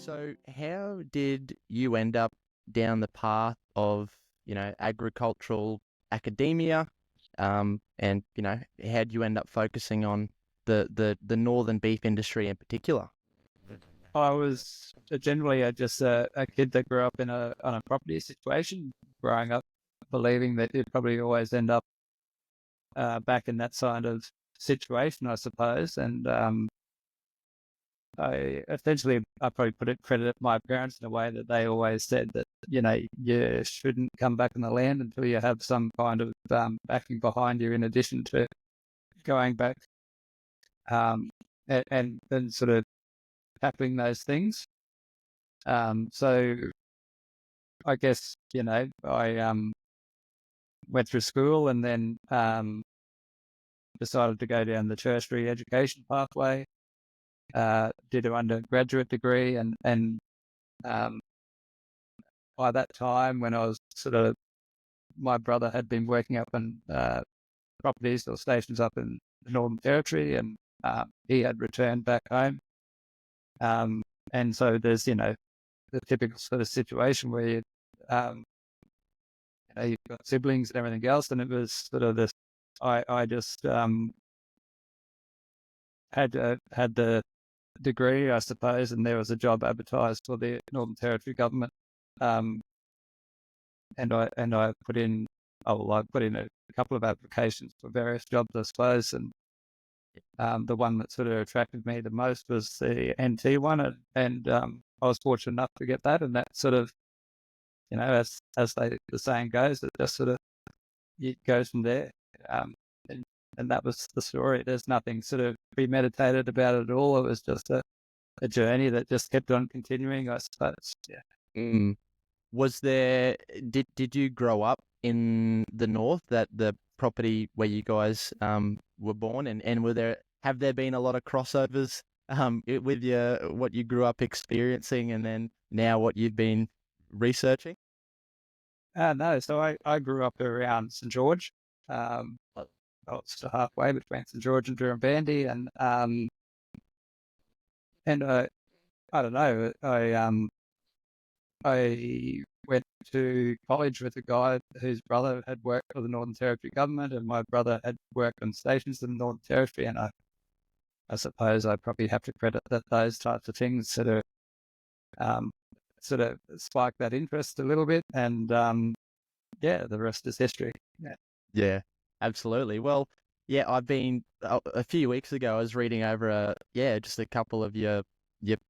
So how did you end up down the path of, agricultural academia? And, how'd you end up focusing on the northern beef industry in particular? I was generally just a kid that grew up in on a property situation, growing up believing that you'd probably always end up back in that side of situation, I suppose. And I probably credit my parents in a way that they always said that, you shouldn't come back in the land until you have some kind of backing behind you in addition to going back and then sort of tackling those things. So I guess, I went through school and then decided to go down the tertiary education pathway, did an undergraduate degree, and by that time, when I was my brother had been working up in properties or stations up in the Northern Territory, and he had returned back home. And so there's, the typical sort of situation where you've got siblings and everything else, and it was sort of this. I just had the degree, I suppose, and there was a job advertised for the Northern Territory government, and I put in a couple of applications for various jobs, I suppose, and the one that sort of attracted me the most was the NT one, and I was fortunate enough to get that, and that sort of, as the saying goes, it just sort of it goes from there. And that was the story. There's nothing sort of premeditated about it at all. It was just a journey that just kept on continuing, I suppose. Yeah. Mm. Did you grow up in the north, that the property where you guys were born, and have there been a lot of crossovers with what you grew up experiencing and then now what you've been researching? No, so I grew up around St. George. I was halfway between St. George and Durham-Bandy, and I don't know, I went to college with a guy whose brother had worked for the Northern Territory government, and my brother had worked on stations in the Northern Territory, and I suppose I probably have to credit that those types of things sort of sparked that interest a little bit, and the rest is history. Yeah. Yeah, absolutely. Well, yeah, I've been a few weeks ago. I was reading over just a couple of your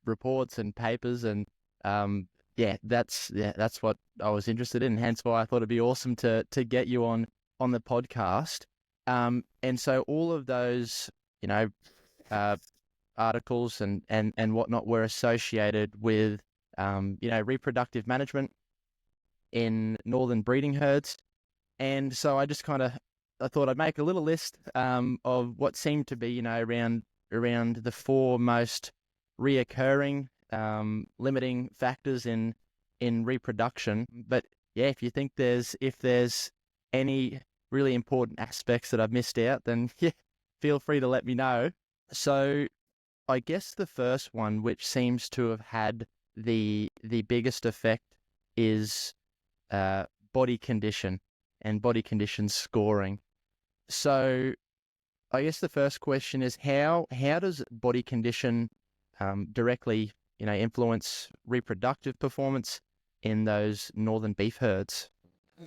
reports and papers, and that's what I was interested in. Hence why I thought it'd be awesome to get you on the podcast. And so all of those, articles and whatnot were associated with reproductive management in northern breeding herds. And so I thought I'd make a little list of what seemed to be, around the four most reoccurring limiting factors in reproduction. But yeah, if there's any really important aspects that I've missed out, then yeah, feel free to let me know. So I guess the first one, which seems to have had the biggest effect, is body condition and body condition scoring. So I guess the first question is how does body condition directly influence reproductive performance in those northern beef herds? I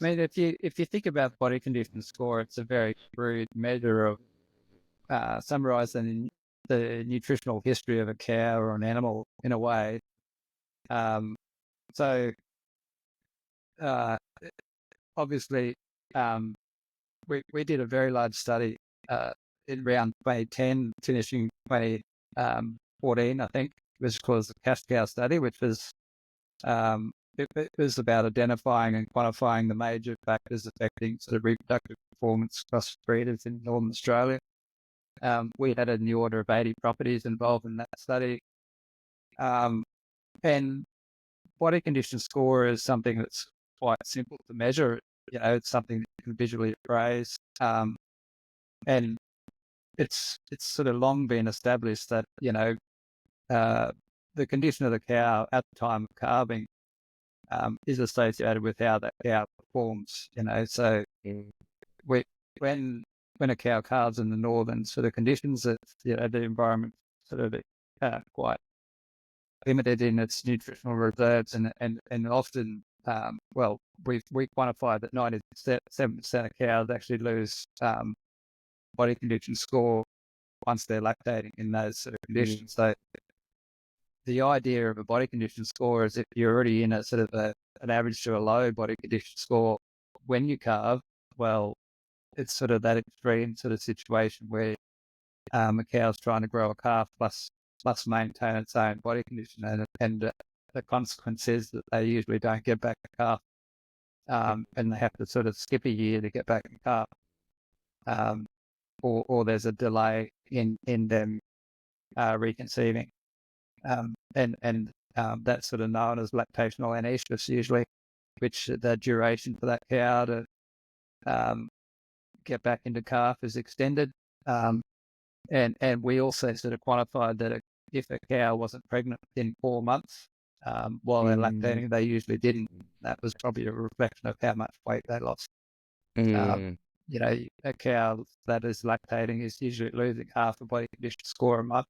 mean, if you think about body condition score, it's a very crude measure of summarizing the nutritional history of a cow or an animal in a way. So obviously, we did a very large study in around 2010, finishing 2014, I think. It was called the cash cow study, which was it was about identifying and quantifying the major factors affecting sort of reproductive performance across breeders in Northern Australia. We had in the order of 80 properties involved in that study. And body condition score is something that's quite simple to measure. It's something that you can visually appraise. And it's sort of long been established that, the condition of the cow at the time of calving is associated with how that cow performs. So we, when a cow calves in the northern sort of conditions, it's, the environment sort of quite limited in its nutritional reserves, and often, we quantify that 97% of cows actually lose body condition score once they're lactating in those sort of conditions. So the idea of a body condition score is if you're already in a sort of an average to a low body condition score when you calve, well, it's sort of that extreme sort of situation where a cow's trying to grow a calf plus maintain its own body condition, and the consequence is that they usually don't get back a calf, and they have to sort of skip a year to get back a calf, or there's a delay in them reconceiving, and that's sort of known as lactational anesis usually, which the duration for that cow to get back into calf is extended. And we also sort of quantified that if a cow wasn't pregnant within 4 months, while they're lactating, they usually didn't. That was probably a reflection of how much weight they lost. A cow that is lactating is usually losing half a body condition score a month.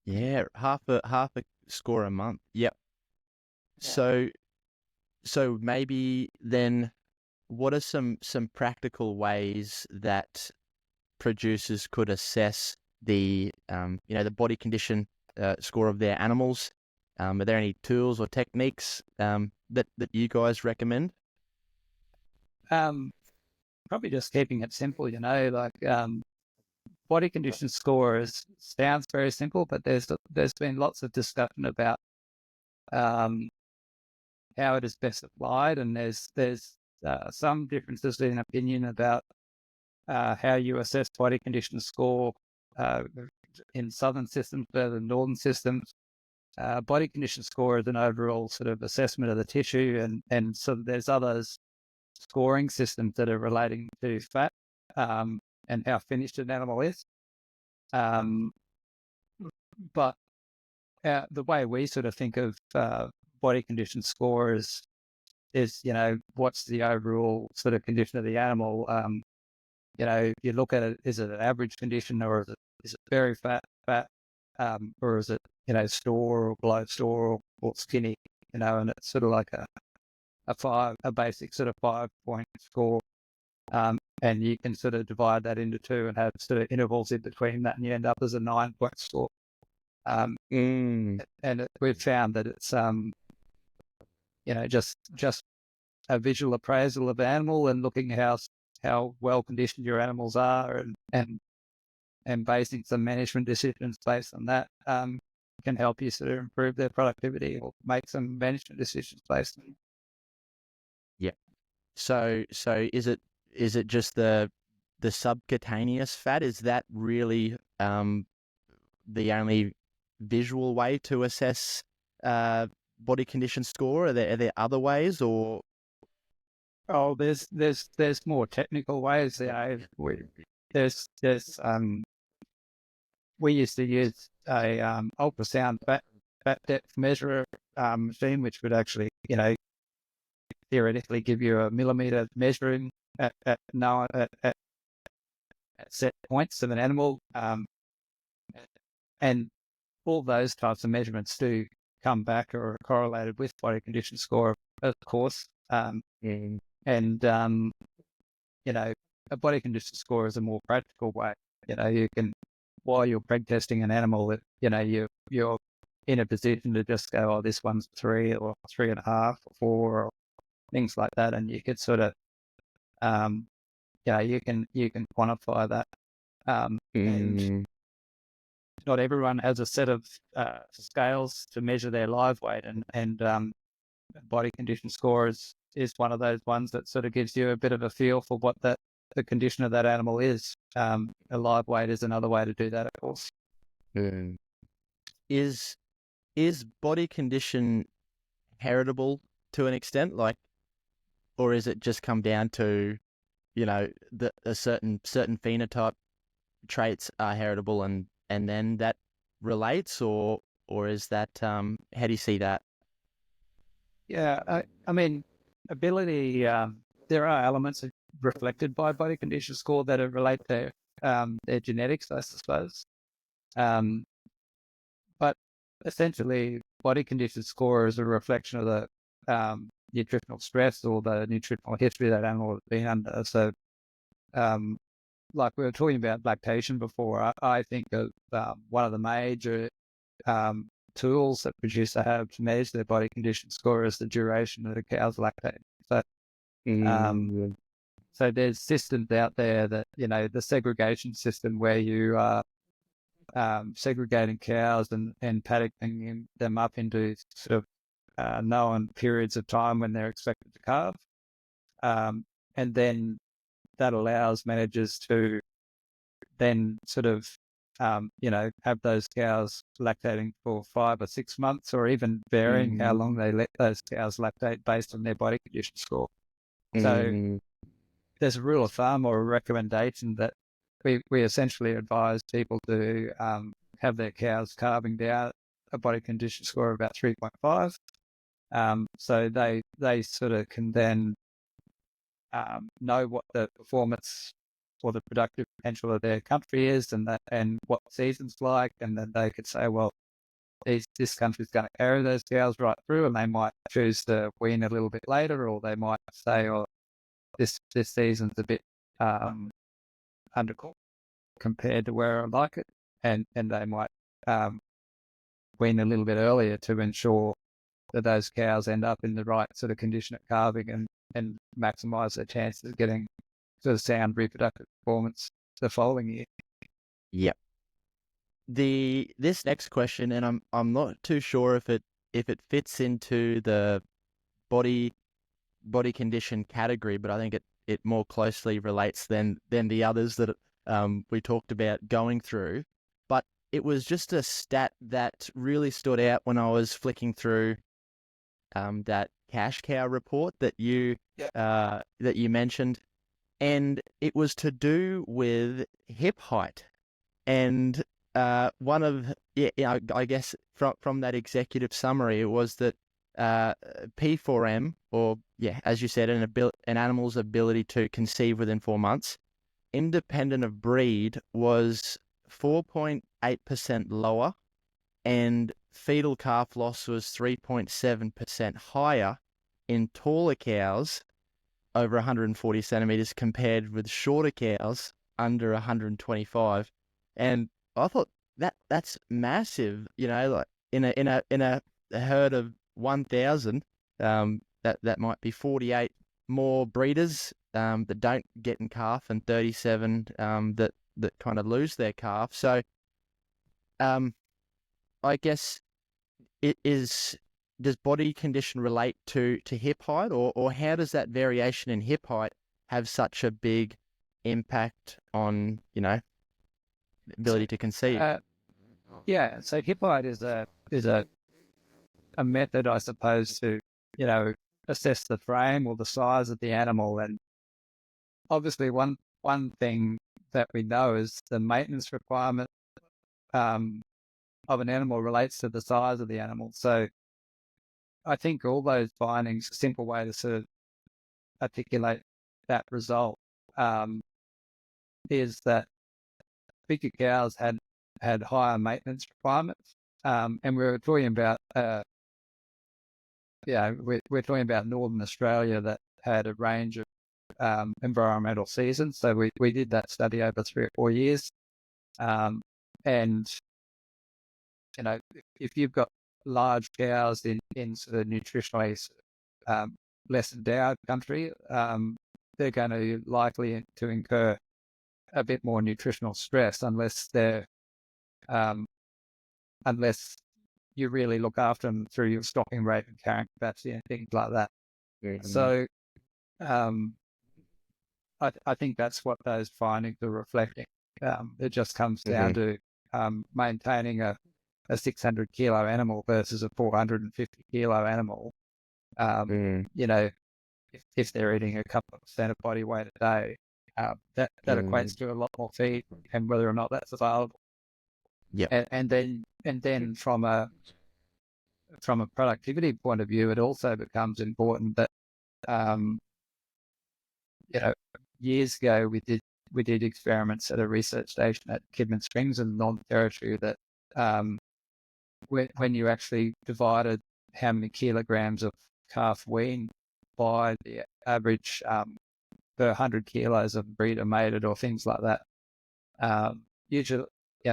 Yeah, half a score a month. Yep. Yeah. So maybe then, what are some practical ways that producers could assess the the body condition score of their animals? Are there any tools or techniques that you guys recommend? Probably just keeping it simple, body condition score sounds very simple, but there's been lots of discussion about how it is best applied, and there's some differences in opinion about how you assess body condition score in southern systems versus northern systems. Body condition score is an overall sort of assessment of the tissue, and so there's others scoring systems that are relating to fat and how finished an animal is. But the way we sort of think of body condition score is what's the overall sort of condition of the animal. You look at it, is it an average condition, or is it very fat, or is it store or below store or skinny, and it's sort of like a basic sort of 5-point score, and you can sort of divide that into two and have sort of intervals in between that, and you end up as a 9-point score. And we've found that it's just a visual appraisal of the animal and looking how well conditioned your animals are, and basing some management decisions based on that can help you sort of improve their productivity or make some management decisions based on it. Yeah. So is it just the subcutaneous fat? Is that really the only visual way to assess body condition score? Are there other ways, or? Oh, there's more technical ways. We used to use a ultrasound fat depth measurer machine, which would actually theoretically give you a millimeter measuring at set points of an animal, and all those types of measurements do come back or are correlated with body condition score, of course. And a body condition score is a more practical way. You can, while you're preg testing an animal, you're in a position to just go, oh, this one's 3 or 3.5 or 4 or things like that, and you could sort of you can quantify that. And not everyone has a set of scales to measure their live weight, and body condition score is one of those ones that sort of gives you a bit of a feel for what the condition of that animal is. A live weight is another way to do that, of course. Is body condition heritable to an extent, or is it just come down to a certain phenotype traits are heritable, and then that relates, or is that how do you see that? Yeah, I mean, ability, there are elements reflected by body condition score that relate to their genetics, I suppose. Um, but essentially, body condition score is a reflection of the nutritional stress or the nutritional history that animal has been under. So, like we were talking about lactation before, I think of one of the major tools that producers have to measure their body condition score is the duration of the cow's lactate. So, so there's systems out there that, the segregation system where you are segregating cows and paddocking them up into sort of known periods of time when they're expected to calve. And then that allows managers to then sort of, have those cows lactating for 5 or 6 months, or even varying how long they let those cows lactate based on their body condition score. So there's a rule of thumb or a recommendation that we essentially advise people to have their cows calving down a body condition score of about 3.5. So they sort of can then know what the performance or the productive potential of their country is, and what the season's like, and then they could say, well, this country's going to carry those cows right through, and they might choose to wean a little bit later, or they might say, oh, this season's a bit undercooked compared to where I like it, and they might wean a little bit earlier to ensure that those cows end up in the right sort of condition at calving and maximise their chances of getting sort of sound reproductive performance the following year. Yep. This next question, and I'm not too sure if it fits into the body condition category, but I think it more closely relates than the others that we talked about going through. But it was just a stat that really stood out when I was flicking through that cash cow report that you mentioned, and it was to do with hip height. And one of I guess from that executive summary, it was that P4M, or as you said, an animal's ability to conceive within 4 months, independent of breed, was 4.8% lower, and fetal calf loss was 3.7% higher in taller cows over 140 centimeters compared with shorter cows under 125. And I thought that's massive, like in a herd of 1,000, that might be 48 more breeders that don't get in calf, and 37 that kind of lose their calf. So I guess does body condition relate to hip height, or how does that variation in hip height have such a big impact on ability to conceive? So hip height is a method, I suppose, to assess the frame or the size of the animal. And obviously one thing that we know is the maintenance requirement of an animal relates to the size of the animal. So I think all those findings, a simple way to sort of articulate that result is that bigger cows had higher maintenance requirements. And we're talking about we're talking about Northern Australia that had a range of environmental seasons. So we did that study over 3 or 4 years. And if you've got large cows in sort of nutritionally less endowed country, they're going to likely to incur a bit more nutritional stress unless you really look after them through your stocking rate and carrying capacity and things like that. Mm-hmm. So I think that's what those findings are reflecting. It just comes down to maintaining a 600 kilo animal versus a 450 kilo animal. If they're eating a couple of percent of body weight a day, that equates to a lot more feed, and whether or not that's available. Yeah. And then And then from a productivity point of view, it also becomes important that years ago we did experiments at a research station at Kidman Springs in the Northern Territory that when you actually divided how many kilograms of calf wean by the average per 100 kilos of breeder mated or things like that, usually,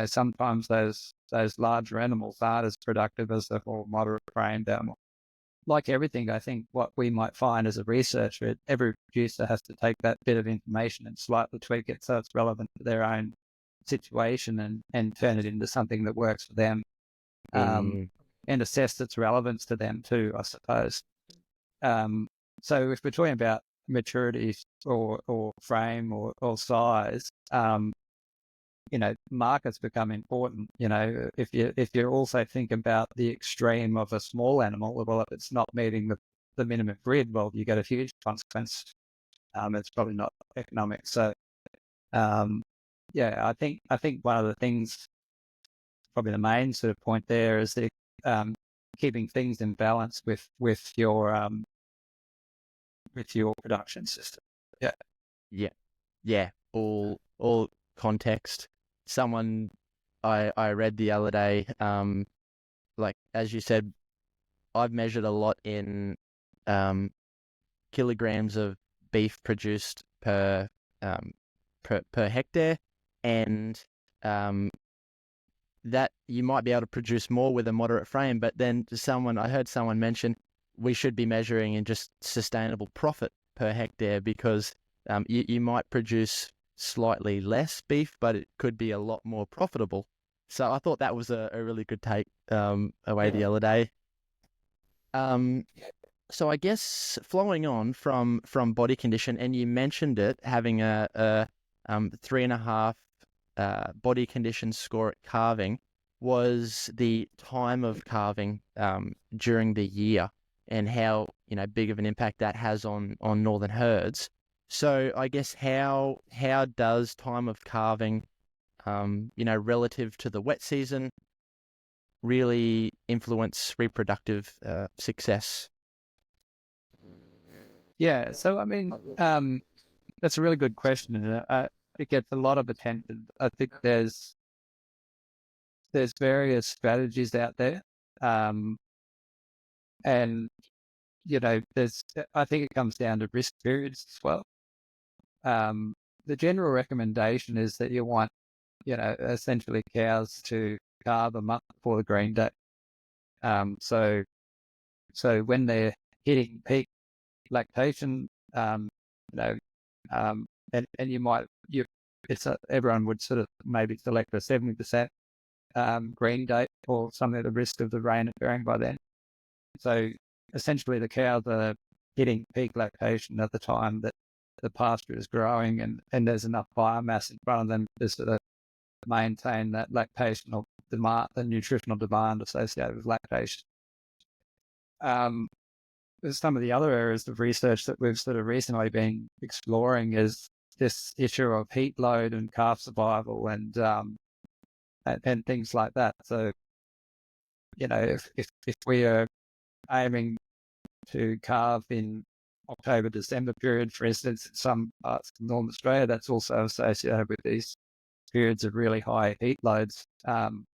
sometimes those larger animals aren't as productive as the more moderate framed animal. Like everything, I think what we might find as a researcher, every producer has to take that bit of information and slightly tweak it so it's relevant to their own situation and turn it into something that works for them, and assess its relevance to them too, I suppose. So if we're talking about maturity or frame or size, markets become important. If you also think about the extreme of a small animal, well, if it's not meeting the minimum grid, well, you get a huge consequence. It's probably not economic. So, I think one of the things, probably the main sort of point there, is the keeping things in balance with your production system. Yeah. All context. Someone I read the other day, like as you said, I've measured a lot in kilograms of beef produced per hectare, and that you might be able to produce more with a moderate frame, but then I heard someone mention we should be measuring in just sustainable profit per hectare, because you might produce slightly less beef, but it could be a lot more profitable. So I thought that was a really good take away the other day. So I guess flowing on from body condition, and you mentioned it, having a 3.5 body condition score at calving, was the time of calving during the year, and how big of an impact that has on northern herds. So I guess how does time of calving, relative to the wet season, really influence reproductive success? Yeah, so I mean, that's a really good question, and it gets a lot of attention. I think there's various strategies out there, and I think it comes down to risk periods as well. The general recommendation is that you want, essentially cows to calve a month before the green date. So when they're hitting peak lactation, and everyone would sort of maybe select a 70% green date, or something at the risk of the rain occurring by then. So essentially the cows are hitting peak lactation at the time that the pasture is growing, and there's enough biomass in front of them to sort of maintain that lactational demand, the nutritional demand associated with lactation. Some of the other areas of research that we've sort of recently been exploring is this issue of heat load and calf survival and things like that. So, if we are aiming to calve in October-December period, for instance, in some parts of Northern Australia, that's also associated with these periods of really high heat loads,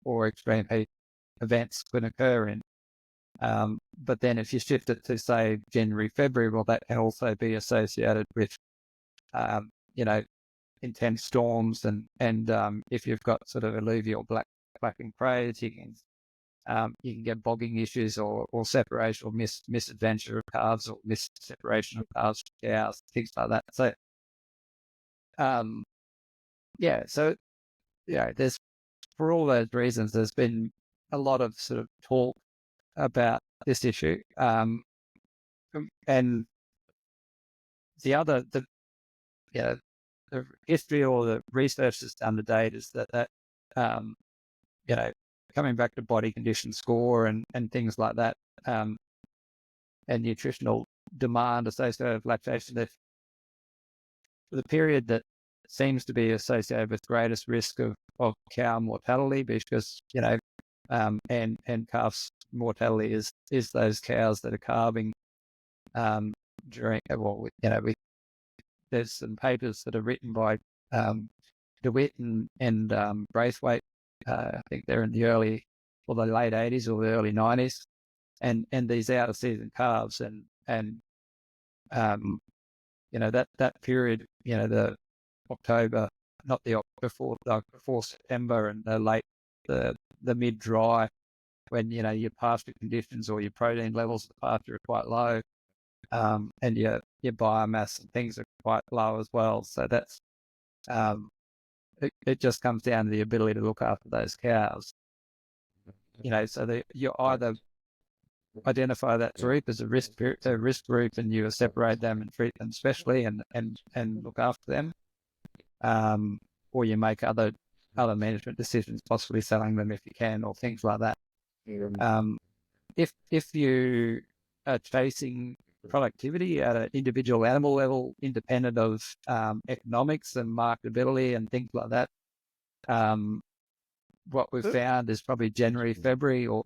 or extreme heat events could occur in. But then if you shift it to, say, January, February, well, that can also be associated with, intense storms, and if you've got sort of alluvial blacking praise, you can get bogging issues, or separation, or misadventure of calves, or mis-separation of calves from cows, things like that. So, there's, for all those reasons, there's been a lot of sort of talk about this issue, and the history or the research that's done to date is that coming back to body condition score and things like that, and nutritional demand associated with lactation, the period that seems to be associated with greatest risk of cow mortality, because and calves mortality is those cows that are calving during, well, there's some papers that are written by DeWitt and Braithwaite. I think they're in the late 80s or the early 90s, and these out of season calves and that period, the October, not the before September and the mid dry, when your pasture conditions or your protein levels of the pasture are quite low, and your biomass and things are quite low as well. So that's it just comes down to the ability to look after those cows. So you either identify that group as a risk group, and you separate them and treat them specially and look after them, or you make other management decisions, possibly selling them if you can, or things like that. If you are chasing productivity at an individual animal level, independent of economics and marketability and things like that, what we've found is probably January, February, or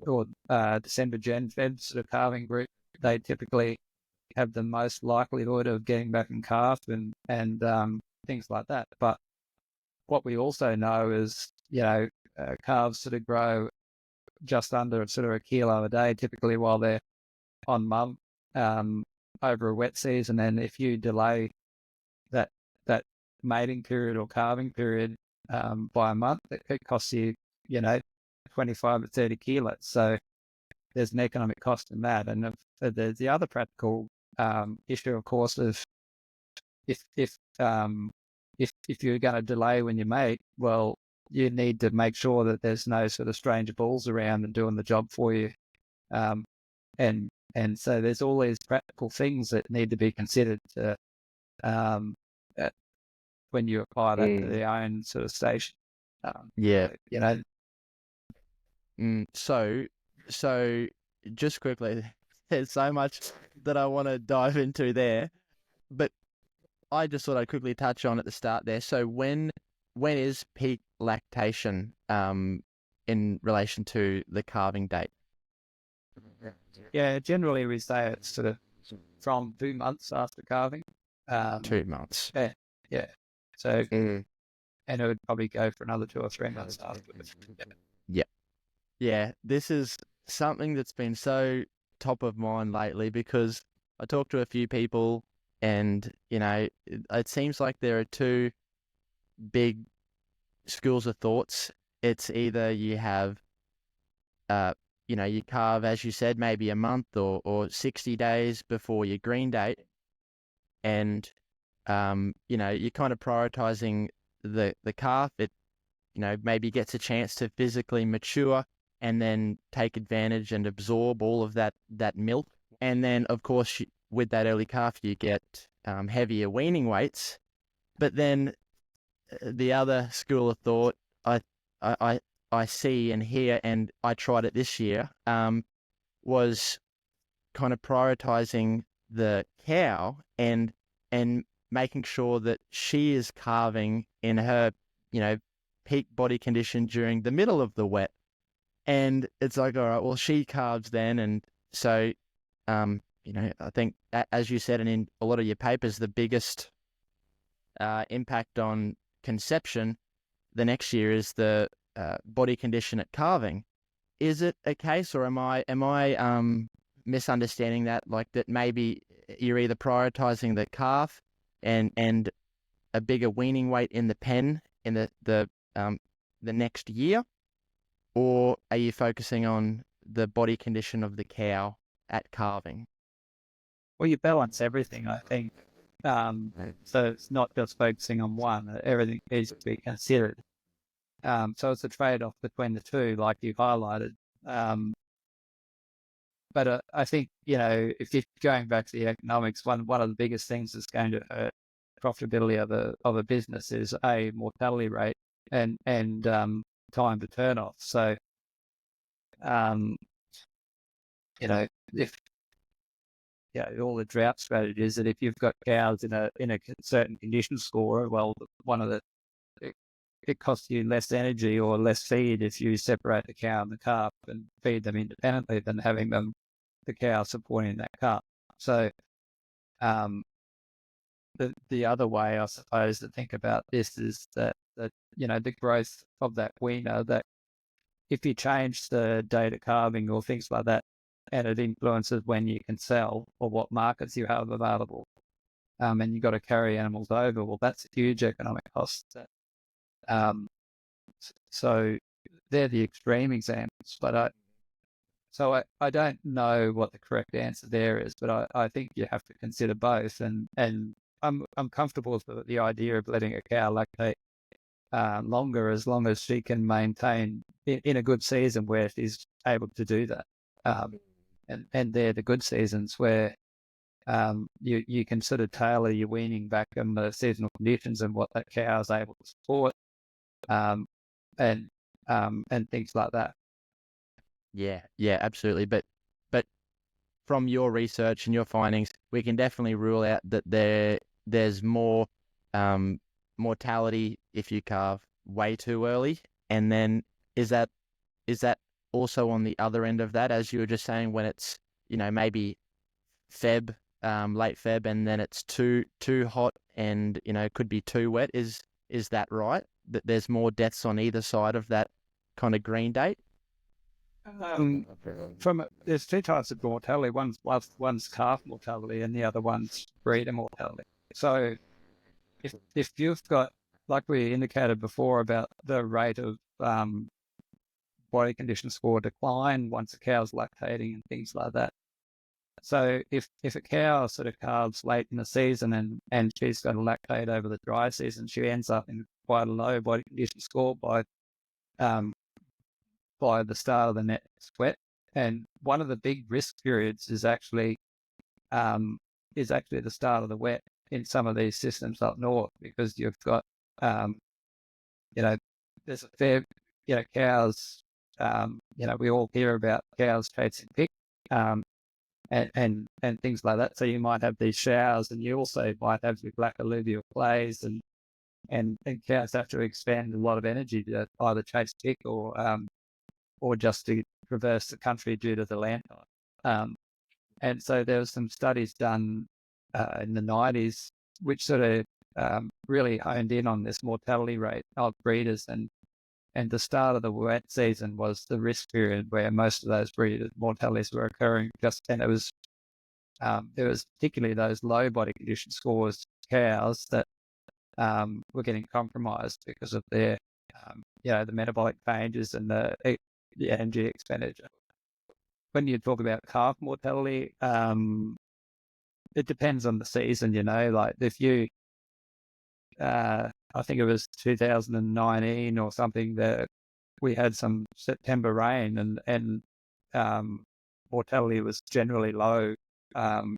December, Feb sort of calving group. They typically have the most likelihood of getting back in calf and things like that. But what we also know is, calves sort of grow just under sort of a kilo a day, typically while they're on mum over a wet season. And if you delay that mating period or calving period by a month, it costs you, 25 to 30 kilos. So there's an economic cost in that. And there's the other practical issue, of course, of if you're going to delay when you mate, well, you need to make sure that there's no sort of strange bulls around and doing the job for you. And so there's all these practical things that need to be considered to, when you apply that to their own sort of station. So just quickly, there's so much that I want to dive into there, but I just thought I'd quickly touch on at the start there. So when is peak lactation in relation to the calving date? Yeah, generally we say it's sort of from 2 months after calving. 2 months. Yeah. So, and it would probably go for another 2 or 3 months afterwards. Yeah, this is something that's been so top of mind lately, because I talked to a few people, and it seems like there are two big schools of thoughts. It's either you have you calve, as you said, maybe a month or 60 days before your green date, and you're kind of prioritizing the calf. It maybe gets a chance to physically mature and then take advantage and absorb all of that milk. And then, of course, with that early calf, you get heavier weaning weights. But then the other school of thought I see and hear, and I tried it this year, was kind of prioritizing the cow and making sure that she is calving in her, peak body condition during the middle of the wet. And it's like, all right, well, she calves then. And so, I think, as you said, and in a lot of your papers, the biggest impact on conception the next year is the body condition at calving. Is it a case, or am I misunderstanding that? Like that maybe you're either prioritizing the calf and a bigger weaning weight in the pen in the next year, or are you focusing on the body condition of the cow at calving? Well, you balance everything, I think. So it's not just focusing on one. Everything needs to be considered. So it's a trade-off between the two, like you highlighted. But I think, if you're going back to the economics, one of the biggest things that's going to hurt profitability of a business is mortality rate and time to turn off. So, if all the drought strategies, that if you've got cows in a certain condition score, well, one of the it costs you less energy or less feed if you separate the cow and the calf and feed them independently than having the cow supporting that calf. So the other way, I suppose, to think about this is that the growth of that weaner, that if you change the date of calving or things like that, and it influences when you can sell or what markets you have available, and you've got to carry animals over, well, that's a huge economic cost. So they're the extreme examples, but I don't know what the correct answer there is, but I think you have to consider both, and I'm comfortable with the idea of letting a cow lactate longer, as long as she can maintain in a good season where she's able to do that. And they're the good seasons where you can sort of tailor your weaning back on the seasonal conditions and what that cow is able to support, and things like that. Yeah, absolutely. But from your research and your findings, we can definitely rule out that there's more mortality if you calve way too early. And then is that also on the other end of that, as you were just saying, when it's maybe Feb, late Feb, and then it's too hot and could be too wet? Is that right? That there's more deaths on either side of that kind of green date? There's two types of mortality. One's calf mortality, and the other one's breeder mortality. So if you've got, like we indicated before, about the rate of body condition score decline once a cow's lactating and things like that. So if a cow sort of calves late in the season and she's got to lactate over the dry season, she ends up in quite a low body condition score by the start of the next wet. And one of the big risk periods is actually the start of the wet in some of these systems up north, because you've got there's a fair cows, we all hear about cows chasing pick, and things like that. So you might have these showers, and you also might have the black alluvial clays, and cows have to expend a lot of energy to either chase pick or just to traverse the country due to the land type. And so there were some studies done in the 90s which sort of really honed in on this mortality rate of breeders, and the start of the wet season was the risk period where most of those breeders' mortalities were occurring. And it was particularly those low body condition scores cows that were getting compromised because of their the metabolic changes and the energy expenditure. When you talk about calf mortality, it depends on the season, like if you, I think it was 2019 or something, that we had some September rain, and mortality was generally low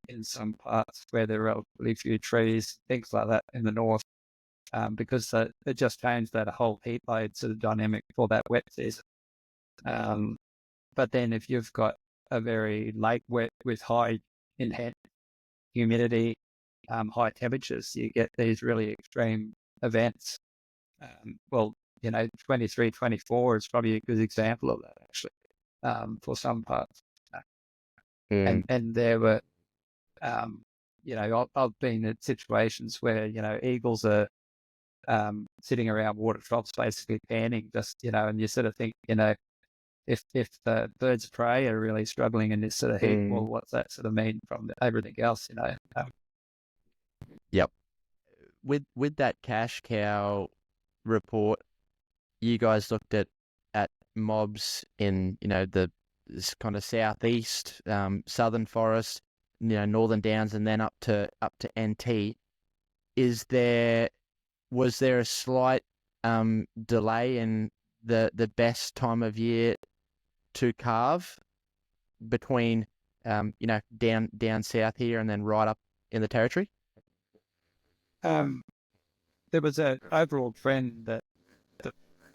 in some parts where there are relatively few trees, things like that in the north, because it just changed that whole heat load sort of dynamic for that wet season. But then if you've got a very late wet with high inherent humidity, high temperatures, you get these really extreme events. 23, 24 is probably a good example of that, actually, for some parts. And there were, I've been in situations where, eagles are sitting around water troughs basically panning, just, and you sort of think, if the birds of prey are really struggling in this sort of heat, well, what's that sort of mean from everything else, Yep. With that cash cow report, you guys looked at mobs in this kind of southeast, southern forest, northern downs, and then up to NT. Was there a slight delay in the best time of year to calve between down south here and then right up in the territory? There was an overall trend that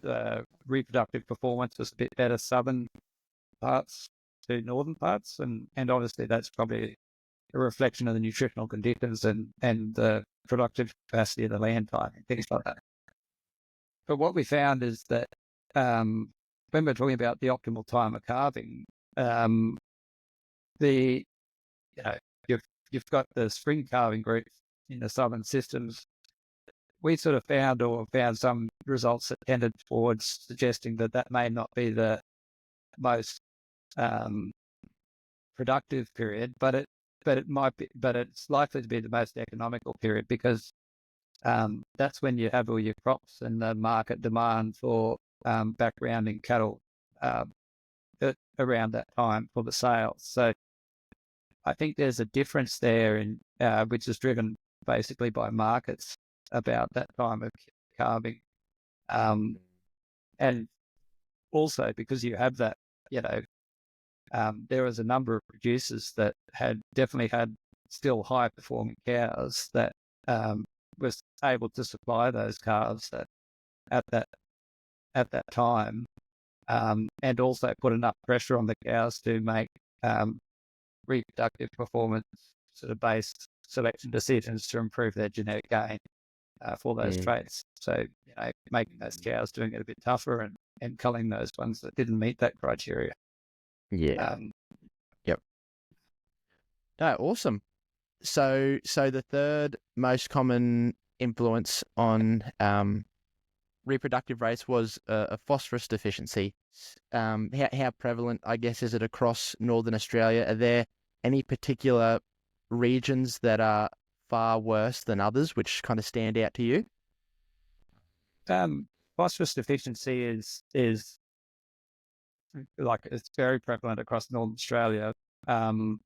the reproductive performance was a bit better southern parts to northern parts, and obviously that's probably a reflection of the nutritional conditions and the productive capacity of the land type and things like that. but what we found is that when we're talking about the optimal time of calving, the you know you've got the spring calving groups in the southern systems. We sort of found some results that tended towards suggesting that that may not be the most productive period, but it might be, but it's likely to be the most economical period, because that's when you have all your crops and the market demand for backgrounding cattle around that time for the sales. So I think there's a difference there in which is driven basically by markets about that time of calving, and also because you have that, there was a number of producers that had definitely had still high performing cows that was able to supply those calves at that time, and also put enough pressure on the cows to make reproductive performance sort of based selection decisions to improve their genetic gain for those traits. So, making those cows doing it a bit tougher and culling those ones that didn't meet that criteria. Yeah. Yep. No, awesome. So the third most common influence on reproductive rates was a phosphorus deficiency. How prevalent, I guess, is it across Northern Australia? Are there any particular regions that are far worse than others, which kind of stand out to you? Phosphorus deficiency is like, it's very prevalent across Northern Australia, and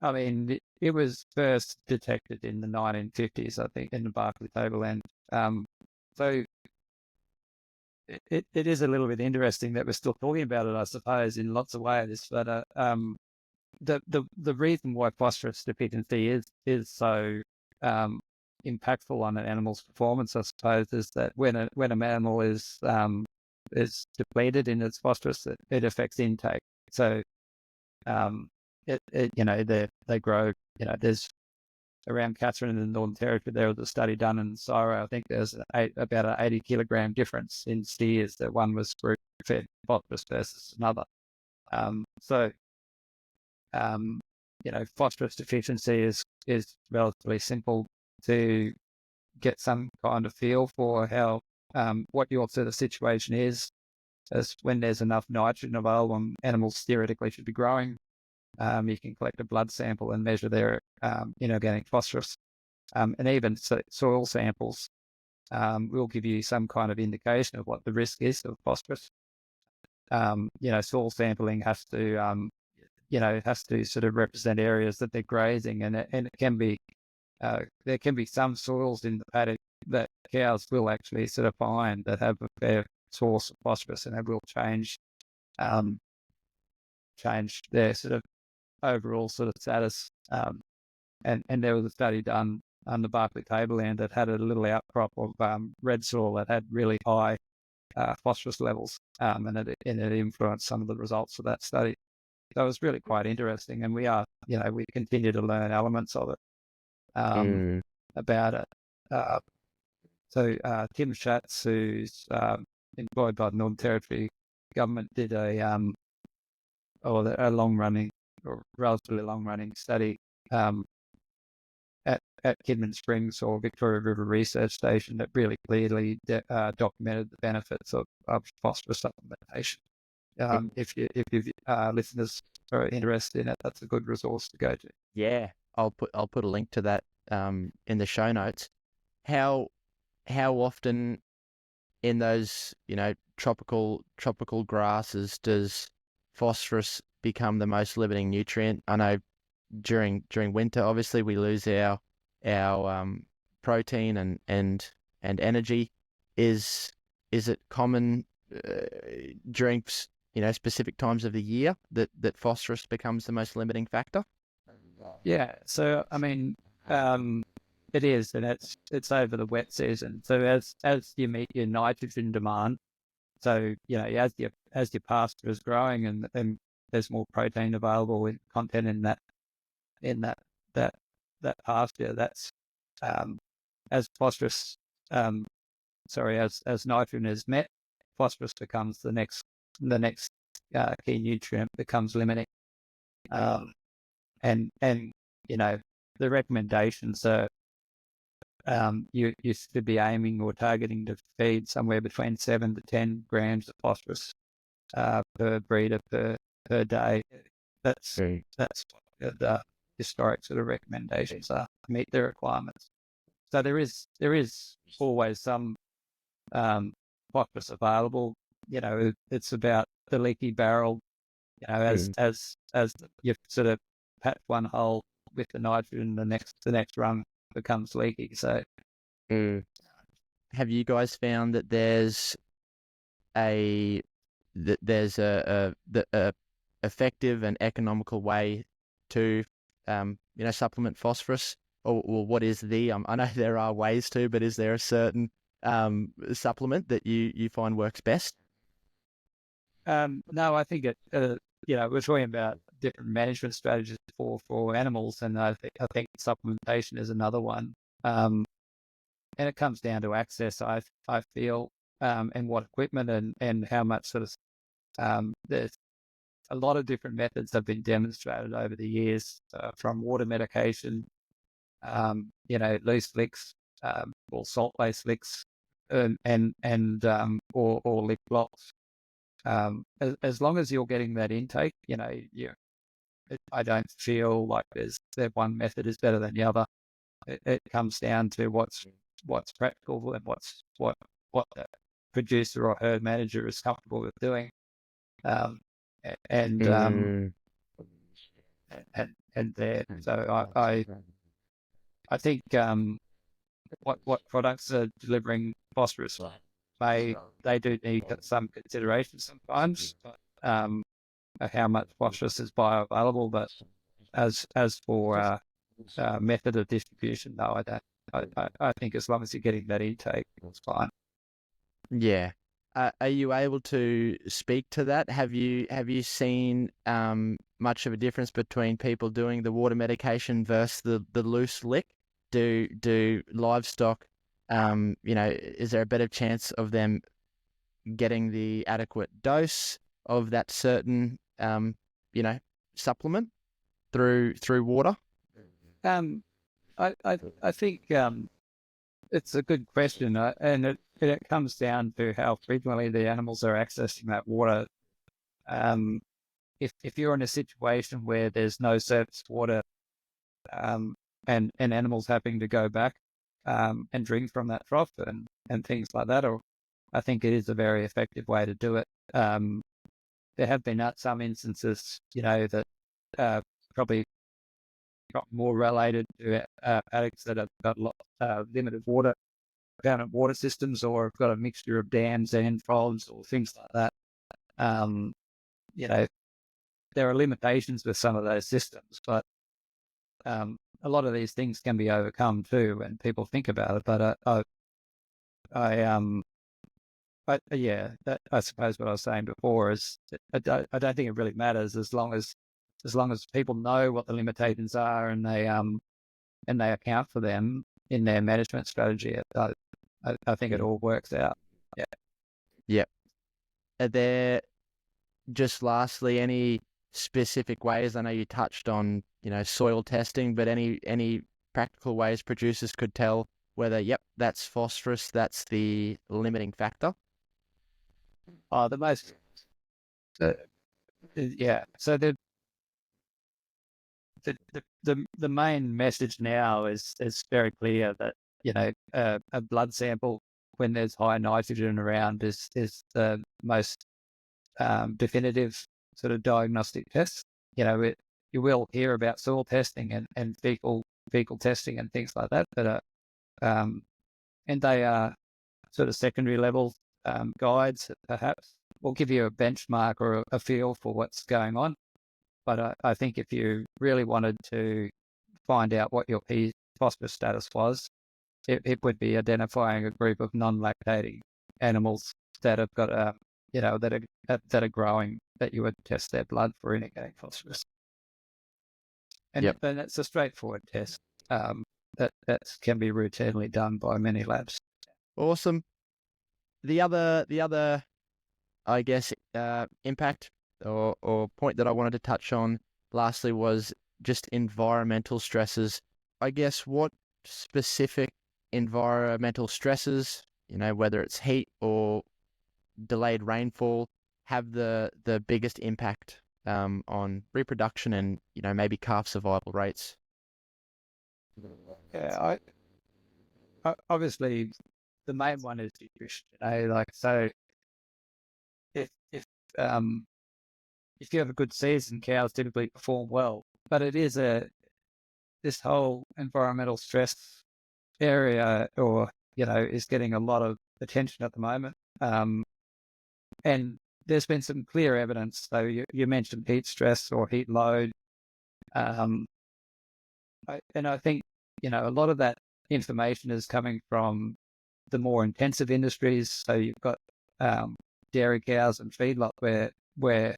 I mean it was first detected in the 1950s, I think, in the Barkly Tableland. So it is a little bit interesting that we're still talking about it, I suppose, in lots of ways. But the reason why phosphorus deficiency is so impactful on an animal's performance, I suppose, is that when an animal is depleted in its phosphorus, it affects intake. So they grow. There's around Katherine in the Northern Territory, there was a study done in Syro. I think there's about an 80 kilogram difference in steers that one was group fed phosphorus versus another. Phosphorus deficiency is relatively simple to get some kind of feel for how what your sort of situation is, as when there's enough nitrogen available and animals theoretically should be growing. You can collect a blood sample and measure their inorganic phosphorus, and even soil samples will give you some kind of indication of what the risk is of phosphorus. Soil sampling has to sort of represent areas that they're grazing, and it can be there can be some soils in the paddock that cows will actually sort of find that have a fair source of phosphorus, and it will change their sort of overall sort of status. And there was a study done on the Barkly Tableland that had a little outcrop of red soil that had really high phosphorus levels, and it influenced some of the results of that study. So it was really quite interesting, and we continue to learn elements of it about it. So Tim Schatz, who's employed by the Northern Territory government, did a long-running or relatively long-running study at Kidman Springs or Victoria River Research Station that really clearly documented the benefits of phosphorus supplementation. If you listeners are interested in it, that's a good resource to go to. Yeah, I'll put a link to that in the show notes. How often in those tropical grasses does phosphorus become the most limiting nutrient? I know during winter, obviously, we lose our protein and energy. Is it common during specific times of the year that phosphorus becomes the most limiting factor? Yeah, so I mean, it is, and it's over the wet season. So as you meet your nitrogen demand, so as your pasture is growing and there's more protein available in content in that pasture, that's as phosphorus as nitrogen is met, phosphorus becomes the next key nutrient, becomes limiting. And the recommendations are you should be aiming or targeting to feed somewhere between 7 to 10 grams of phosphorus per breeder per day. That's what the historic sort of recommendations are to meet the requirements. So there is always some phosphorus available. It's about the leaky barrel. As you sort of patch one hole with the nitrogen, the next rung becomes leaky. So, have you guys found that there's a effective and economical way to supplement phosphorus, or what is I know there are ways to, but is there a certain supplement that you find works best? No, I think we're talking about different management strategies for animals, and I think supplementation is another one. And it comes down to access, I feel, and what equipment and how much sort of there's a lot of different methods have been demonstrated over the years, from water medication, loose licks, or salt-based licks, or lick blocks. As long as you're getting that intake, I don't feel like that one method is better than the other. It comes down to what's practical and what the producer or herd manager is comfortable with doing, and there. So I think what products are delivering phosphorus, they do need some consideration sometimes, how much phosphorus is bioavailable. But as for method of distribution, no, I don't. I think as long as you're getting that intake, it's fine. Yeah. Are you able to speak to that? Have you seen much of a difference between people doing the water medication versus the loose lick? Do livestock, is there a better chance of them getting the adequate dose of that certain, supplement through water? I think it's a good question, and it comes down to how frequently the animals are accessing that water. If you're in a situation where there's no surface water, and animals having to go back and drink from that trough and things like that, or I think it is a very effective way to do it. There have been some instances, that probably got more related to paddocks that have got limited water, permanent water systems, or have got a mixture of dams and frogs or things like that. There are limitations with some of those systems, but a lot of these things can be overcome too when people think about it. But I suppose what I was saying before is I don't think it really matters as long as people know what the limitations are and they account for them in their management strategy. I think it all works out. Yeah. Yep. Are there, just lastly, any specific ways? I know you touched on soil testing, but any practical ways producers could tell whether that's phosphorus, that's the limiting factor? The most so the main message now is very clear that a blood sample when there's high nitrogen around is the most definitive sort of diagnostic test. You will hear about soil testing and fecal testing and things like that, but and they are sort of secondary level guides that perhaps will give you a benchmark or a feel for what's going on. But I think if you really wanted to find out what your phosphorus status was, it would be identifying a group of non-lactating animals that have got that are growing, that you would test their blood for indicating phosphorus. And then it's a straightforward test that can be routinely done by many labs. Awesome. the other, I guess, impact or point that I wanted to touch on lastly was just environmental stresses. I guess what specific environmental stresses, whether it's heat or delayed rainfall, have the biggest impact on reproduction and maybe calf survival rates? Yeah, obviously the main one is nutrition. Like so, um, if you have a good season, cows typically perform well. But it is this whole environmental stress area, or is getting a lot of attention at the moment. And there's been some clear evidence. So you mentioned heat stress or heat load, and I think a lot of that information is coming from the more intensive industries. So you've got dairy cows and feedlot where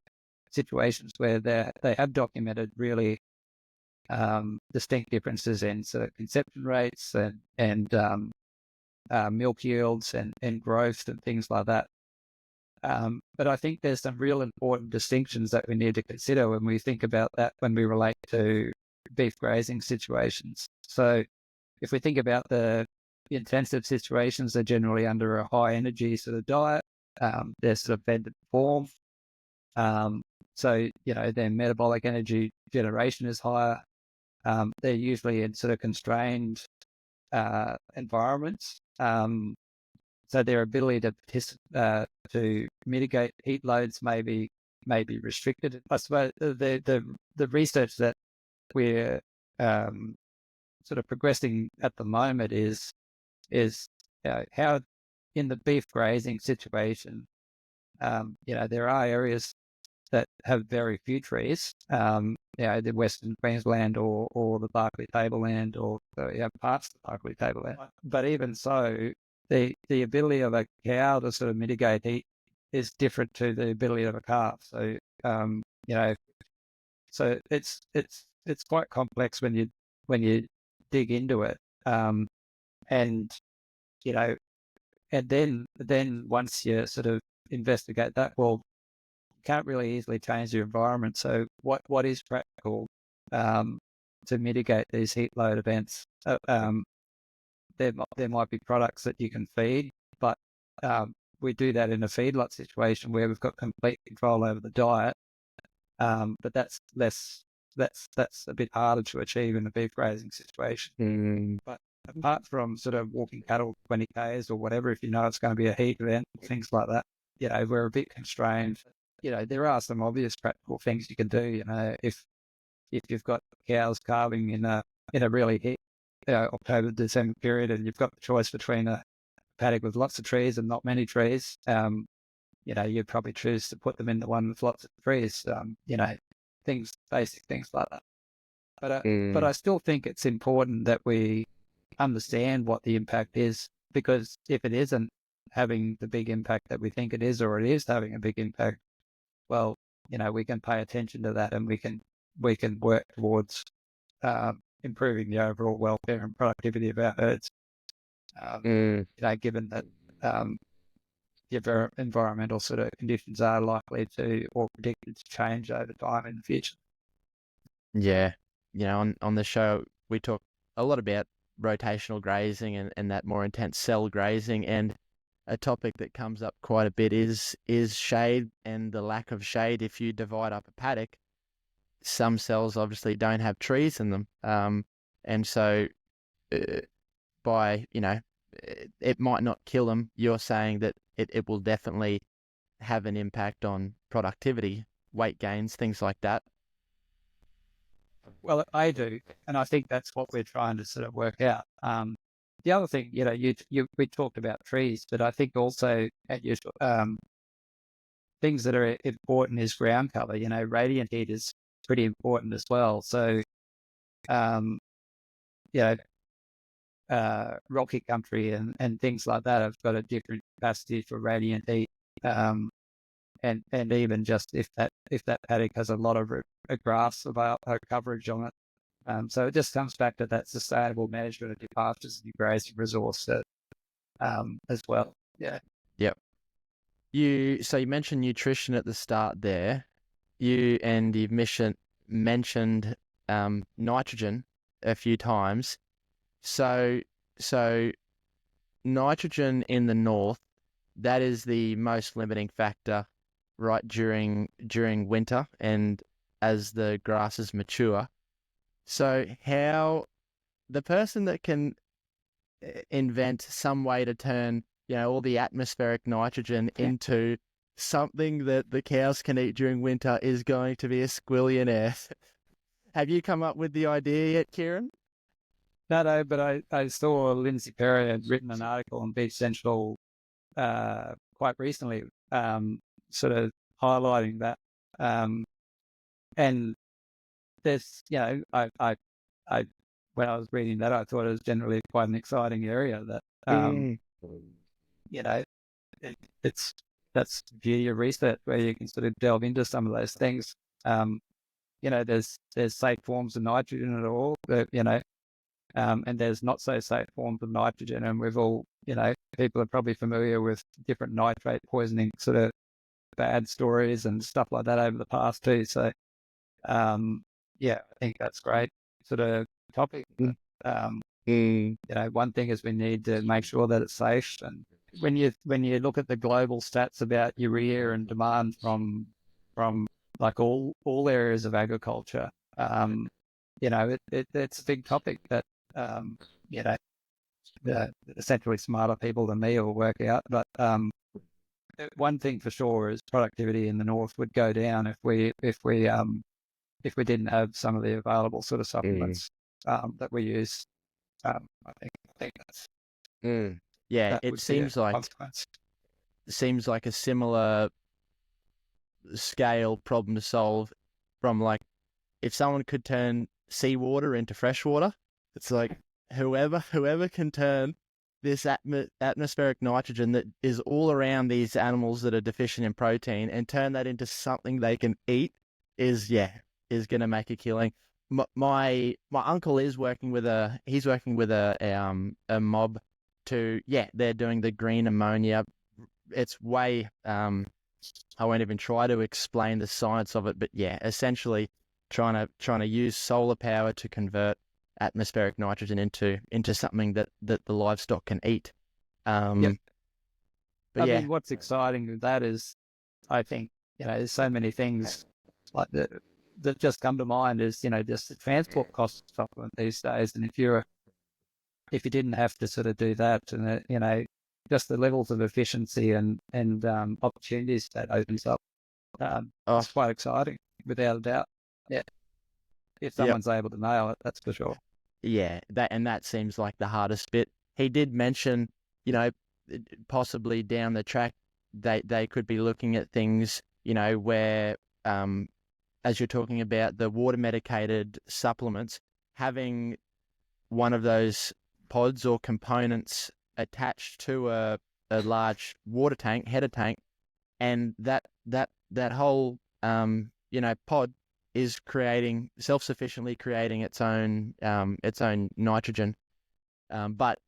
situations where they have documented really distinct differences in sort of conception rates and milk yields and growth and things like that. But I think there's some real important distinctions that we need to consider when we think about that when we relate to beef grazing situations. So if we think about the intensive situations, they're generally under a high energy sort of diet. They're sort of fed to perform. So, their metabolic energy generation is higher. They're usually in sort of constrained environments. So their ability to mitigate heat loads may be restricted. I suppose the research that we're sort of progressing at the moment is how in the beef grazing situation, there are areas that have very few trees, the Western Queensland or the Barkly Tableland or parts of the Barkly Tableland. But even so, the ability of a cow to sort of mitigate heat is different to the ability of a calf. So, so it's quite complex when you dig into it, and and then once you sort of investigate that, well, can't really easily change the environment. So what is practical to mitigate these heat load events? There might be products that you can feed, but we do that in a feedlot situation where we've got complete control over the diet. But that's a bit harder to achieve in a beef grazing situation. But apart from sort of walking cattle 20 k's or whatever, if it's going to be a heat event, things like that, we're a bit constrained. There are some obvious practical things you can do. If you've got cows calving in a really heat October, December period, and you've got the choice between a paddock with lots of trees and not many trees, you'd probably choose to put them in the one with lots of trees. Basic things like that. But I still think it's important that we understand what the impact is, because if it isn't having the big impact that we think it is, or it is having a big impact, well, we can pay attention to that, and we can work towards improving the overall welfare and productivity of our herds. Given that the environmental sort of conditions are likely to or predicted to change over time in the future. Yeah, on the show we talk a lot about rotational grazing and that more intense cell grazing, and a topic that comes up quite a bit is shade and the lack of shade. If you divide up a paddock, some cells obviously don't have trees in them, and so it might not kill them. You're saying that it will definitely have an impact on productivity, weight gains, things like that. Well, I do, and I think that's what we're trying to sort of work out. The other thing, we talked about trees, but I think also things that are important is ground cover. Radiant heat is pretty important as well. So, rocky country and things like that have got a different capacity for radiant heat. And even just if that paddock has a lot of grass coverage on it. So it just comes back to that sustainable management of your pastures and your grazing resource as well. Yeah. Yep. you mentioned nutrition at the start there. You mentioned nitrogen a few times. So so nitrogen in the north, that is the most limiting factor, right, during winter and as the grasses mature. So how the person that can invent some way to turn, all the atmospheric nitrogen into something that the cows can eat during winter is going to be a squillionaire. Have you come up with the idea yet, Kieren? No, but I saw Lindsay Perry had written an article on Beach Central quite recently, sort of highlighting that. And there's, I when I was reading that, I thought it was generally quite an exciting area that, you know, it's that's the beauty of research where you can sort of delve into some of those things. There's safe forms of nitrogen at all, but, and there's not so safe forms of nitrogen. And we've all, people are probably familiar with different nitrate poisoning sort of bad stories and stuff like that over the past too. So, I think that's great sort of topic. One thing is we need to make sure that it's safe. And when you look at the global stats about urea and demand from like all areas of agriculture, it's a big topic that essentially smarter people than me will work out. But one thing for sure is productivity in the north would go down if we didn't have some of the available sort of supplements that we use. I think that's yeah. It seems like a similar scale problem to solve from, like, if someone could turn seawater into fresh water, it's like whoever can turn this atmospheric nitrogen that is all around these animals that are deficient in protein and turn that into something they can eat is going to make a killing. My uncle is working with a mob to, they're doing the green ammonia. It's way I won't even try to explain the science of it, but essentially trying to use solar power to convert atmospheric nitrogen into something that the livestock can eat. But I mean, what's exciting with that is, I think, there's so many things like that just come to mind is, just the transport costs of supplement these days. And if you didn't have to sort of do that, and just the levels of efficiency and opportunities that opens up, it's quite exciting, without a doubt. Yeah, if someone's able to nail it, that's for sure. Yeah, that seems like the hardest bit. He did mention, possibly down the track, they could be looking at things, where, as you're talking about the water medicated supplements, having one of those pods or components attached to a large water tank, header tank, and that whole pod is self-sufficiently creating its own nitrogen. But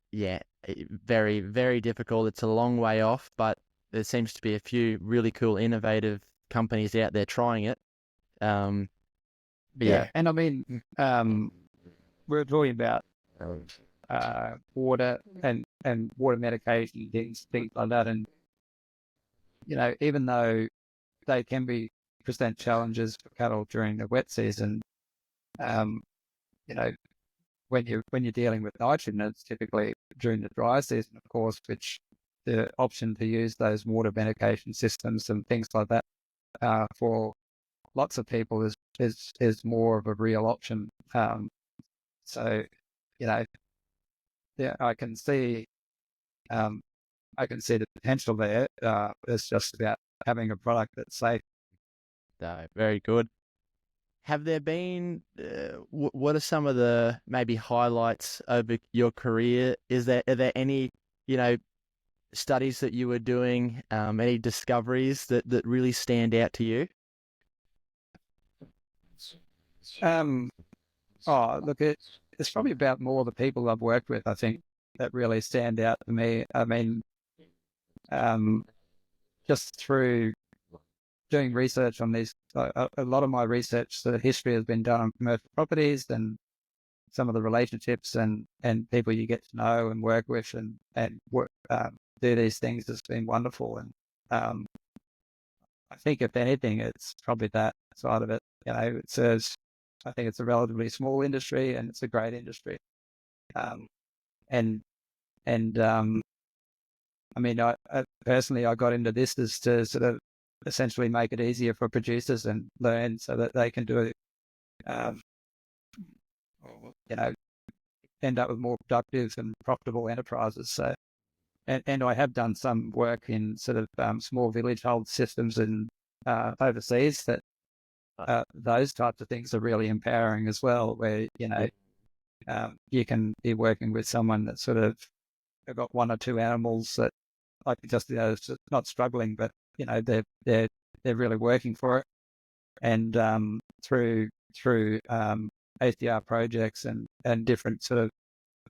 very, very difficult. It's a long way off, but there seems to be a few really cool, innovative companies out there trying it. And I mean, we're talking about water and water medication, things like that, and even though they can present challenges for cattle during the wet season, when you're dealing with nitrogen, it's typically during the dry season, of course, which the option to use those water medication systems and things like that for lots of people is more of a real option. So, I can see the potential there. It's just about having a product that's safe. No, very good. Have there been, what are some of the maybe highlights over your career? Are there any, studies that you were doing, any discoveries that really stand out to you? Look, it's probably about more the people I've worked with, I think, that really stand out to me. I mean, just through doing research on these, a lot of my research sort of history has been done on commercial properties and some of the relationships and people you get to know and work with and work, do these things has been wonderful. And I think if anything, it's probably that side of it. You know, I think it's a relatively small industry and it's a great industry. And I mean, I personally, I got into this as to sort of essentially make it easier for producers and learn so that they can do, you know, end up with more productive and profitable enterprises. So, and I have done some work in sort of small village hold systems in overseas that those types of things are really empowering as well, where, you know, you can be working with someone that sort of got one or two animals that like just, you know, not struggling, but, you know, they're really working for it. And through ACR projects and different sort of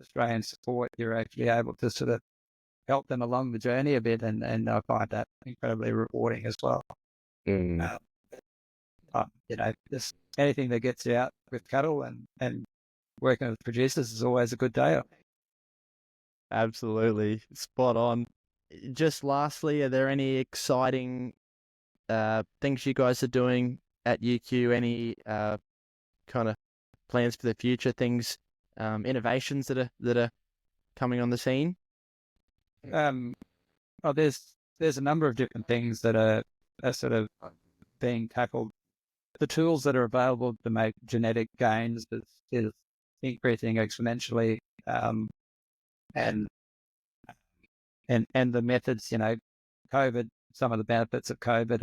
Australian support, you're actually able to sort of help them along the journey a bit, and I find that incredibly rewarding as well. You know, just anything that gets you out with cattle and working with producers is always a good day. Absolutely. Spot on. Just lastly, are there any exciting things you guys are doing at UQ? Any kind of plans for the future, things, innovations that are coming on the scene? Well, there's a number of different things that are sort of being tackled. The tools that are available to make genetic gains is increasing exponentially, and the methods, you know, some of the benefits of COVID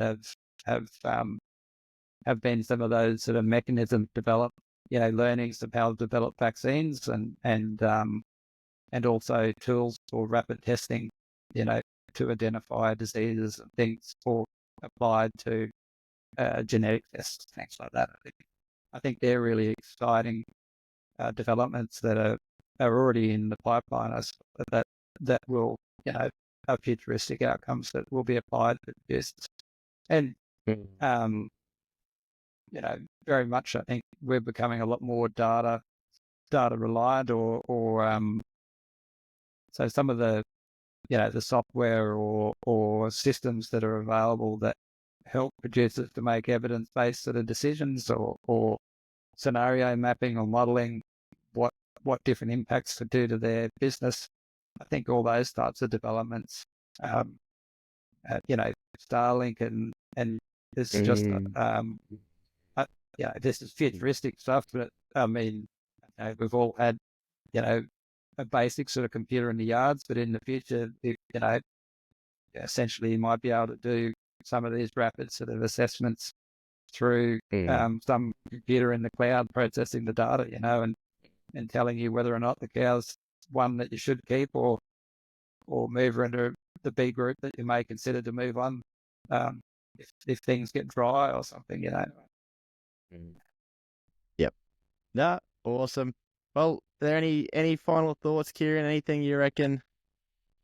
have been some of those sort of mechanisms developed, you know, learnings of how to develop vaccines and also tools for rapid testing, you know, to identify diseases and things for applied to genetic tests, things like that. I think they're really exciting developments that are already in the pipeline that will, you know, have futuristic outcomes that will be applied to this. And you know, very much I think we're becoming a lot more data reliant or so some of the, you know, the software or systems that are available that help producers to make evidence-based sort of decisions or scenario mapping or modeling what different impacts could do to their business. I think all those types of developments, you know, Starlink and this is just, yeah, this is futuristic stuff, but I mean, you know, we've all had, you know, a basic sort of computer in the yards, but in the future, you know, essentially you might be able to do some of these rapid sort of assessments through some computer in the cloud processing the data, you know, and telling you whether or not the cow's one that you should keep or move her into the B group that you may consider to move on if things get dry or something, you know. Yep. No, awesome. Well, are there any final thoughts, Kieren? Anything you reckon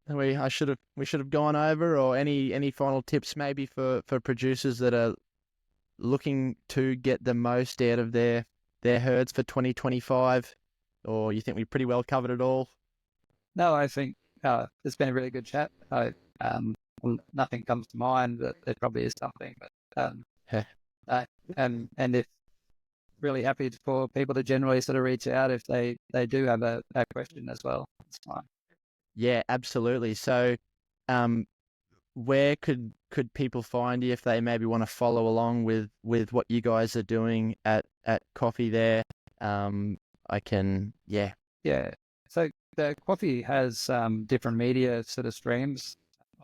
we should have gone over, or any final tips maybe for producers that are looking to get the most out of their herds for 2025, or you think we pretty well covered it all? No, I think it's been a really good chat. Nothing comes to mind, but there probably is something. But and if really happy for people to generally sort of reach out if they do have a question as well. It's fine. Yeah, absolutely. So, where could people find you if they maybe want to follow along with what you guys are doing at Coffee there? I can, yeah. So the Coffee has different media sort of streams.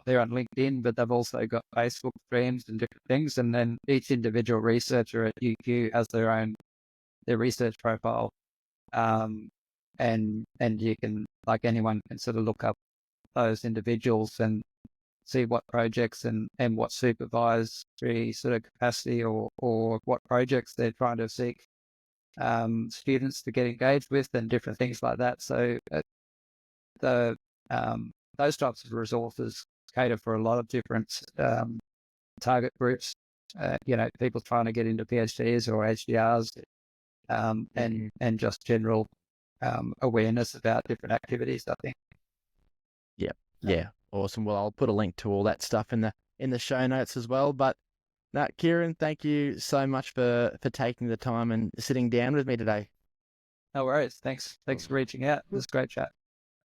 They're on LinkedIn, but they've also got Facebook streams and different things. And then each individual researcher at UQ has their research profile. And you can, like anyone can sort of look up those individuals and see what projects and what supervisory sort of capacity or what projects they're trying to seek students to get engaged with and different things like that. So those types of resources cater for a lot of different target groups. People trying to get into PhDs or HDRs, and just general awareness about different activities, I think. Yeah, awesome. Well, I'll put a link to all that stuff in the show notes as well. But no, Kieren, thank you so much for taking the time and sitting down with me today. No worries. Thanks for reaching out. It was a great chat.